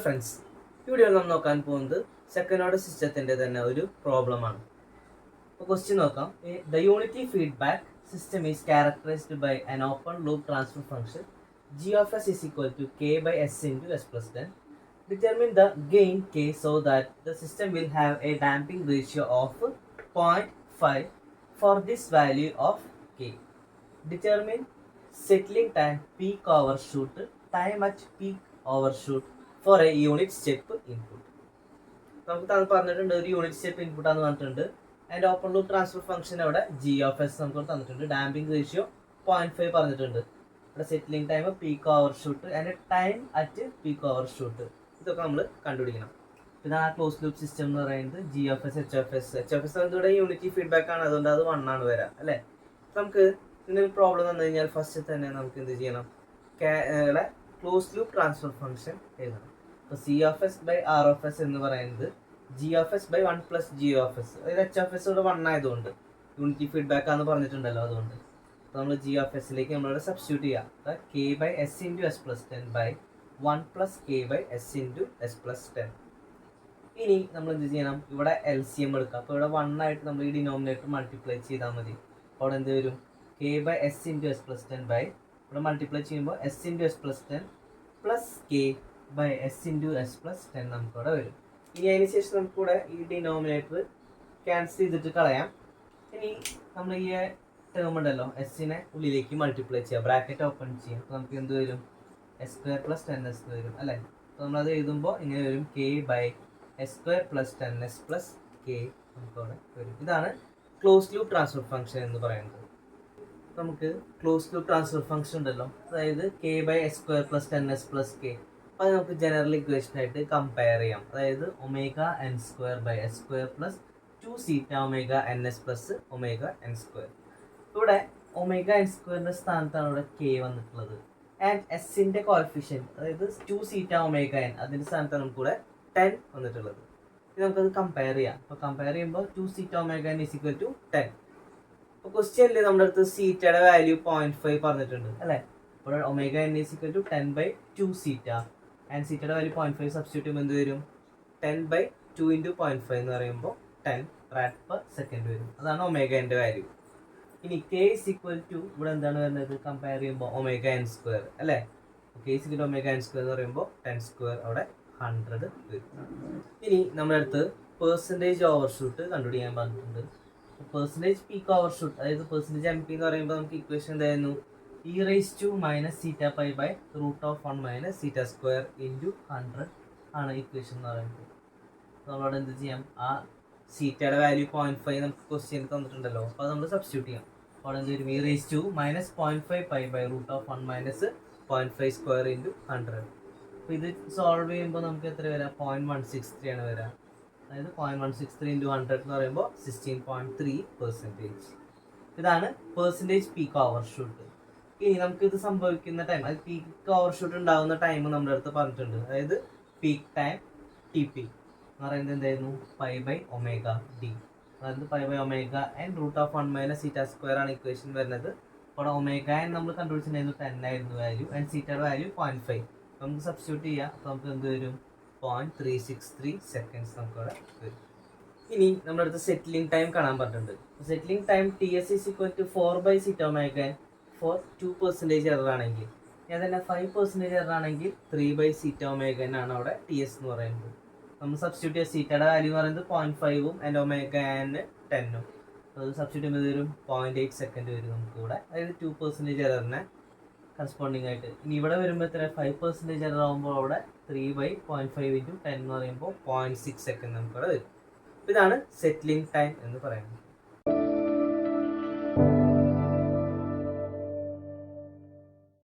Friends, ഈ വീഡിയോയിൽ നമ്മൾ നോക്കാൻ പോകുന്നത് സെക്കൻഡ് ഓർഡർ സിസ്റ്റത്തിൻ്റെ തന്നെ ഒരു പ്രോബ്ലമാണ്. അപ്പോൾ ക്വസ്റ്റ്യൻ നോക്കാം. The unity feedback system is characterized by an open loop transfer function g of s is equal to k by s into s plus 10. Determine the gain k so that the system will have a damping ratio of 0.5 for this value of k. Determine settling time, peak overshoot, time at peak overshoot for a unit step input. നമുക്ക് പറഞ്ഞിട്ടുണ്ട് ഒരു unit step input ആണെന്ന് പറഞ്ഞിട്ടുണ്ട്. അതിൻ്റെ open loop transfer function അവിടെ G of S നമുക്ക് തന്നിട്ടുണ്ട്. Damping ratio 0.5 പറഞ്ഞിട്ടുണ്ട്. ഇവിടെ settling time, peak overshoot and time at peak overshoot, ഇതൊക്കെ നമ്മൾ കണ്ടുപിടിക്കണം. ഇതാണ് ആ ക്ലോസ് ലൂപ്പ് സിസ്റ്റം എന്ന് പറയുന്നത്. G of S, H of S. H of S ഇവിടെ യൂണിറ്റി ഫീഡ്ബാക്ക് ആണ്, അതുകൊണ്ട് അത് 1 ആണ് വരാം അല്ലേ. നമുക്ക് ഇതിന് പ്രോബ്ലം വന്നു കഴിഞ്ഞാൽ ഫസ്റ്റ് തന്നെ നമുക്ക് എന്ത് ചെയ്യണം, ക്ലോസ് ലൂപ്പ് ട്രാൻസ്ഫർ ഫംഗ്ഷൻ എഴുതണം. അപ്പോൾ C of S by R of S എന്ന് പറയുന്നത് G of S by 1 plus G of S. അതായത് എച്ച് ഓഫ് എസ് ഇവിടെ 1 ആയതുകൊണ്ട് യൂണിറ്റി ഫീഡ്ബാക്ക് ആണെന്ന് പറഞ്ഞിട്ടുണ്ടല്ലോ, അതുകൊണ്ട് നമ്മൾ ജി ഓഫ് എസിലേക്ക് നമ്മളിവിടെ സബ്സ്റ്റിറ്റ്യൂട്ട് ചെയ്യാം. K by S into S plus 10 by 1 plus K by S into S plus 10. ഇനി നമ്മൾ എന്ത് ചെയ്യണം, ഇവിടെ എൽ സി എം എടുക്കാം. അപ്പോൾ ഇവിടെ 1 ആയിട്ട് നമ്മൾ ഈ ഡിനോമിനേറ്റർ മൾട്ടിപ്ലൈ ചെയ്താൽ മതി. അവിടെ എന്ത് വരും, K by S into S plus 10 by, ഇവിടെ മൾട്ടിപ്ലൈ ചെയ്യുമ്പോൾ S into S plus 10 plus K by S into S plus 10 നമുക്കിവിടെ വരും. ഇനി അതിന് ശേഷം നമുക്കിവിടെ ഈ ഡിനോമിനേറ്റർ ക്യാൻസൽ ചെയ്തിട്ട് കളയാം. ഇനി നമ്മൾ ഈ ടേം ഉണ്ടല്ലോ, എസ്സിനെ ഉള്ളിലേക്ക് മൾട്ടിപ്ലൈ ചെയ്യാം, ബ്രാക്കറ്റ് ഓപ്പൺ ചെയ്യാം. അപ്പോൾ നമുക്ക് എന്ത് വരും, എസ് സ്ക്വയർ പ്ലസ് 10s വരും അല്ലേ. അപ്പോൾ നമ്മളത് എഴുതുമ്പോൾ ഇങ്ങനെ വരും, K by S square plus 10s plus K നമുക്കവിടെ വരും. ഇതാണ് ക്ലോസ് ലൂപ്പ് ട്രാൻസ്ഫർ ഫംഗ്ഷൻ എന്ന് പറയുന്നത്. നമുക്ക് ക്ലോസ് ലൂപ്പ് ട്രാൻസ്ഫർ ഫംഗ്ഷൻ ഉണ്ടല്ലോ, അതായത് K by S square plus 10s plus K, അത് നമുക്ക് ജനറൽ ഇക്വേഷൻ ആയിട്ട് കമ്പയർ ചെയ്യാം. അതായത് omega N square by S square plus 2 zeta omega N S plus omega N square. ഇവിടെ ഒമേഗ എൻ സ്ക്വയറിൻ്റെ സ്ഥാനത്താണ് ഇവിടെ കെ വന്നിട്ടുള്ളത്. ആൻഡ് എസിൻ്റെ കോഎഫിഷ്യൻറ്റ്, അതായത് 2 സീറ്റ ഒമേഗ എൻ, അതിൻ്റെ സ്ഥാനത്താണ് നമുക്കിവിടെ 10 വന്നിട്ടുള്ളത്. ഇത് നമുക്കത് കമ്പയർ ചെയ്യാം. അപ്പോൾ കമ്പയർ ചെയ്യുമ്പോൾ 2 zeta omega N is equal to 10. അപ്പോൾ ക്വസ്റ്റ്യനിൽ നമ്മുടെ അടുത്ത് സീറ്റയുടെ വാല്യൂ 0.5 പറഞ്ഞിട്ടുണ്ട് അല്ലേ. അപ്പോൾ omega N is equal to 10 by 2 zeta, and സീറ്റയുടെ വാല്യൂ 0.5 സബ്സ്റ്റിറ്റ്യൂട്ട് ചെയ്യുമ്പോൾ എന്ത് വരും, 10 ബൈ 2 ഇൻറ്റു 0.5 എന്ന് പറയുമ്പോൾ 10 റാഡ് പെർ സെക്കൻഡ് വരും. അതാണ് ഒമേഗ എൻ്റെ വാല്യൂ. ഇനി കെ ഇസ് ഈക്വൽ ടു ഇവിടെ എന്താണ് വരുന്നത്, കമ്പയർ ചെയ്യുമ്പോൾ ഒമേഗ എൻ സ്ക്വയർ അല്ലേ. K is equal to omega N square എന്ന് പറയുമ്പോൾ 10 സ്ക്വയർ അവിടെ 100 വരും. ഇനി നമ്മുടെ അടുത്ത് പെർസെൻറ്റേജ് ഓവർഷൂട്ട് കണ്ടുപിടിക്കാൻ പറഞ്ഞിട്ടുണ്ട്. പെർസെൻറ്റേജ് പീക്ക് ഓവർഷൂട്ട്, അതായത് പെർസെൻറ്റേജ് എം പി എന്ന് പറയുമ്പോൾ നമുക്ക് ഇക്വേഷൻ എന്തായിരുന്നു, E raise to minus zeta pi by root of 1 minus zeta square into 100 ആണ് ഇക്വേഷൻ എന്ന് പറയുന്നത്. നമ്മളവിടെ എന്ത് ചെയ്യാം, ആ സീറ്റയുടെ വാല്യൂ 0.5 നമുക്ക് ക്വസ്റ്റ്യൻ തന്നിട്ടുണ്ടല്ലോ, അപ്പോൾ അത് നമ്മൾ സബ്സ്റ്റിറ്റ്യൂട്ട് ചെയ്യാം. അവിടെ എന്ത് വരും, e raise to minus 0.5 pi by root of 1 minus 0.5 square into 100. അപ്പോൾ ഇത് സോൾവ് ചെയ്യുമ്പോൾ നമുക്ക് എത്ര വരാം, 0.163 ആണ് വരാം. അതായത് 0.163 ഇൻറ്റു 100 എന്ന് പറയുമ്പോൾ 16.3%. ഇതാണ് പെർസെൻറ്റേജ് പീക്ക് ഓവർഷൂട്ട്. ഇനി നമുക്കിത് സംഭവിക്കുന്ന ടൈം, അത് പീക്ക് ഓവർഷൂട്ട് ഉണ്ടാകുന്ന ടൈം നമ്മുടെ അടുത്ത് പറഞ്ഞിട്ടുണ്ട്. അതായത് പീക്ക് ടൈം ടി പി എന്ന് പറയുന്നത് എന്തായിരുന്നു, പൈ ബൈ ഒമേഗ ഡി, അതായത് pi by omega N root of 1 minus zeta square ആണ് ഇക്വേഷൻ വരുന്നത്. അവിടെ ഒമേഗ എൻ നമ്മൾ കണ്ടുപിടിച്ചിട്ടുണ്ടായിരുന്നു 10 ആയിരുന്നു വാല്യൂ, ആൻഡ് സീറ്റയുടെ വാല്യൂ 0.5. നമുക്ക് സബ്സ്റ്റിറ്റ്യൂട്ട് ചെയ്യാം. അപ്പോൾ നമുക്ക് എന്ത് വരും, 0.363 സെക്കൻഡ്സ് നമുക്കവിടെ വരും. ഇനി നമ്മുടെ അടുത്ത് സെറ്റിലിംഗ് ടൈം കാണാൻ പറഞ്ഞിട്ടുണ്ട്. Settling time T S is equal to 4 by zeta omega N for 2% error ആണെങ്കിൽ, അതല്ല 5% എറർ ആണെങ്കിൽ 3 ബൈ സീറ്റ ഒമേഗ എൻ ആണ് അവിടെ ടി എസ് എന്ന് പറയുന്നത്. നമ്മൾ സബ്സ്റ്റിറ്റ്യൂട്ട് ചെയ്യുക, സീറ്റയുടെ വാല്യൂ എന്ന് പറയുന്നത് 0.5ഉം ആൻഡ് ഒമേഗ എൻ 10ഉം. അത് സബ്സ്റ്റിറ്റ്യൂട്ട് ചെയ്യുമ്പോൾ വരും 0.8 സെക്കൻഡ് വരും നമുക്ക് ഇവിടെ, അതായത് 2% എററിനെ കറസ്പോണ്ടിങ് ആയിട്ട്. ഇനി ഇവിടെ വരുമ്പോൾ എത്ര, 5% എറർ ആകുമ്പോൾ അവിടെ 3 ബൈ 0.5 ഇൻറ്റു 10 എന്ന് പറയുമ്പോൾ 0.6 സെക്കൻഡ് നമുക്കിവിടെ വരും. ഇതാണ് സെറ്റിലിംഗ് ടൈം എന്ന് പറയുന്നത്.